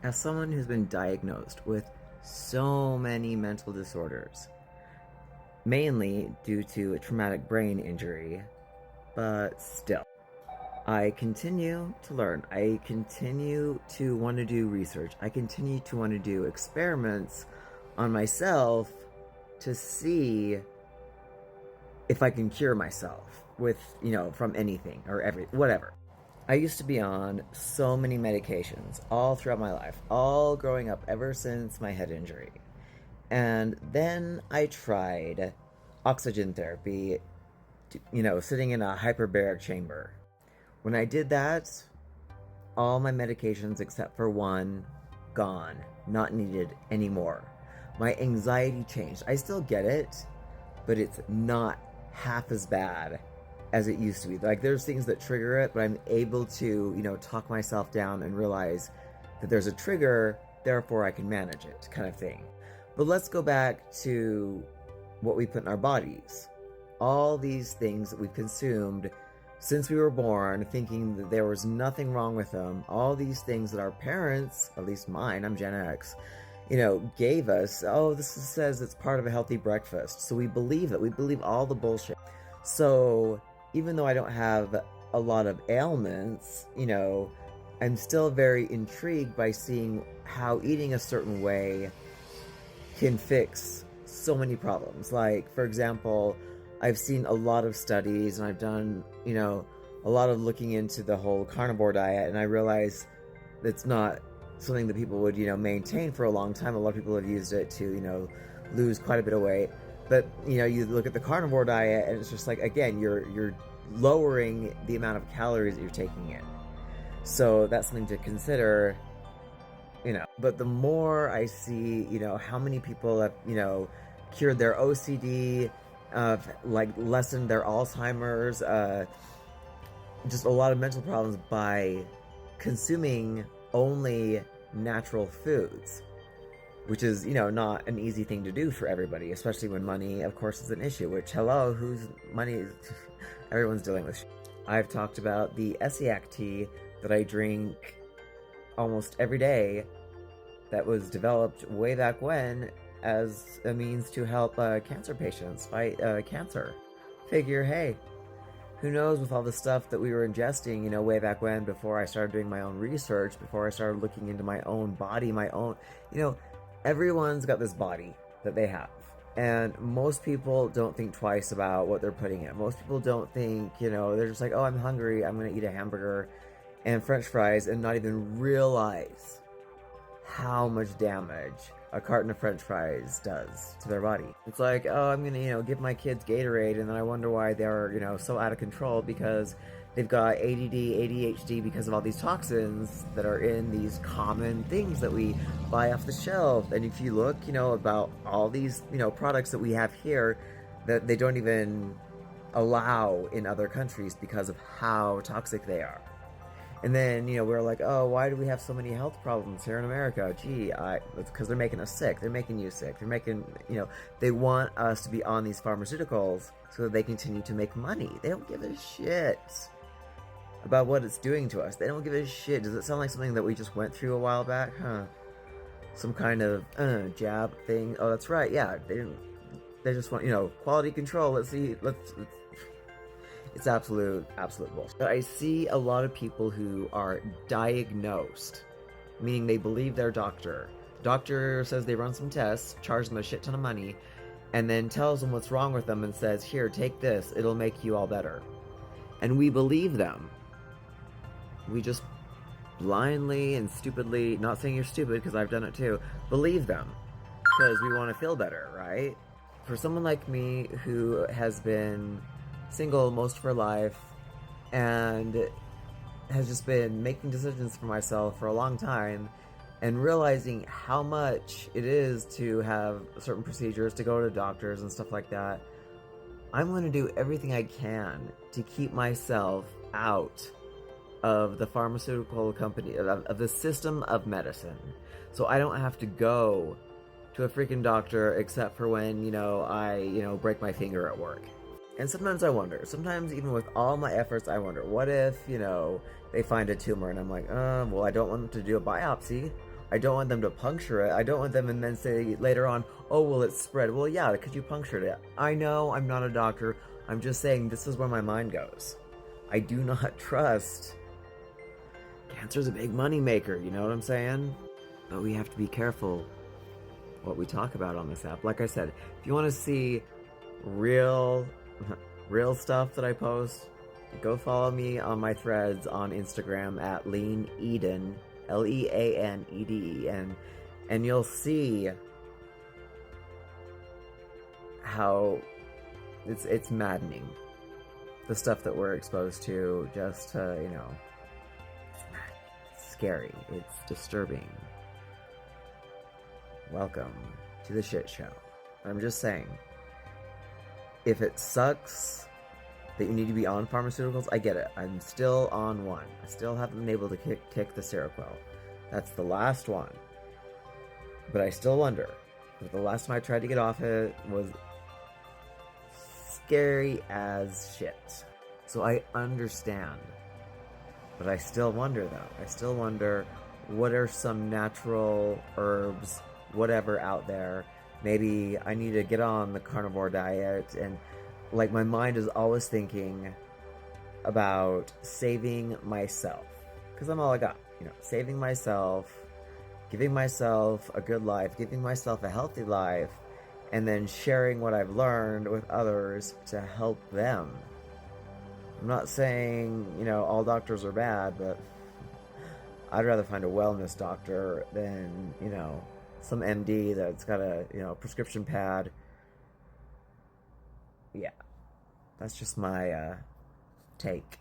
As someone who's been diagnosed with so many mental disorders, mainly due to a traumatic brain injury, but still, I continue to learn. I continue to want to do research. I continue to want to do experiments on myself to see if I can cure myself with, from anything or whatever. I used to be on so many medications all throughout my life, all growing up ever since my head injury. And then I tried oxygen therapy, sitting in a hyperbaric chamber. When I did that, all my medications except for one gone, not needed anymore. My anxiety changed. I still get it, but it's not half as bad as it used to be. Like, there's things that trigger it, but I'm able to, talk myself down and realize that there's a trigger, therefore I can manage it, kind of thing. But let's go back to what we put in our bodies. All these things that we've consumed since we were born, thinking that there was nothing wrong with them. All these things that our parents, at least mine, I'm Gen X, gave us. Oh, this says it's part of a healthy breakfast. So we believe that. We believe all the bullshit. So even though I don't have a lot of ailments, I'm still very intrigued by seeing how eating a certain way can fix so many problems. Like, for example, I've seen a lot of studies and I've done, a lot of looking into the whole carnivore diet, and I realize it's not something that people would, maintain for a long time. A lot of people have used it to, lose quite a bit of weight. But, you look at the carnivore diet and it's just like, again, you're lowering the amount of calories that you're taking in. So that's something to consider, But the more I see, how many people have, cured their OCD, lessened their Alzheimer's, just a lot of mental problems by consuming only natural foods, which is, not an easy thing to do for everybody, especially when money, of course, is an issue, which, hello, whose money is... Everyone's dealing with. I've talked about the Essiac tea that I drink almost every day that was developed way back when as a means to help cancer patients fight cancer. Figure, hey, who knows, with all the stuff that we were ingesting, way back when, before I started doing my own research, before I started looking into my own body, everyone's got this body that they have. And most people don't think twice about what they're putting in. Most people don't think, they're just like, oh, I'm hungry, I'm going to eat a hamburger and french fries, and not even realize how much damage a carton of french fries does to their body. It's like, oh, I'm going to, give my kids Gatorade, and then I wonder why they're, so out of control because they've got ADD, ADHD because of all these toxins that are in these common things that we buy off the shelf. And if you look, about all these, products that we have here that they don't even allow in other countries because of how toxic they are. And then, we're like, oh, why do we have so many health problems here in America? Gee, it's because they're making us sick. They're making you sick. They're making, they want us to be on these pharmaceuticals so that they continue to make money. They don't give a shit about what it's doing to us. They don't give a shit. Does it sound like something that we just went through a while back? Huh? Some kind of jab thing? Oh, that's right. Yeah, they just want, quality control. Let's see. It's absolute bullshit. I see a lot of people who are diagnosed, meaning they believe their doctor. Doctor says they run some tests, charge them a shit ton of money, and then tells them what's wrong with them and says, here, take this. It'll make you all better. And we believe them. We just blindly and stupidly, not saying you're stupid because I've done it too, believe them because we want to feel better, right? For someone like me who has been single most of her life and has just been making decisions for myself for a long time and realizing how much it is to have certain procedures, to go to doctors and stuff like that, I'm going to do everything I can to keep myself out of the pharmaceutical company, of the system of medicine. So I don't have to go to a freaking doctor except for when, I, break my finger at work. And sometimes I wonder, sometimes even with all my efforts, I wonder, what if, they find a tumor and I'm like, well, I don't want them to do a biopsy. I don't want them to puncture it. I don't want them and then say later on, oh, well, it's spread. Well, yeah, because you punctured it. I know I'm not a doctor. I'm just saying this is where my mind goes. I do not trust. Cancer's a big money maker, you know what I'm saying? But we have to be careful what we talk about on this app. Like I said, if you want to see real stuff that I post, go follow me on my threads on Instagram at Lean Eden, Leaneden, and you'll see how it's maddening, the stuff that we're exposed to. Just to, it's scary, it's disturbing. Welcome to the shit show. I'm just saying, if it sucks that you need to be on pharmaceuticals, I get it. I'm still on one. I still haven't been able to kick the Seroquel. That's the last one. But I still wonder, because the last time I tried to get off it was scary as shit. So I understand. But I still wonder, though. I still wonder, what are some natural herbs, whatever, out there? Maybe I need to get on the carnivore diet, and like my mind is always thinking about saving myself, because I'm all I got, saving myself, giving myself a good life, giving myself a healthy life, and then sharing what I've learned with others to help them. I'm not saying, all doctors are bad, but I'd rather find a wellness doctor than, some MD that's got a, prescription pad. Yeah. That's just my take.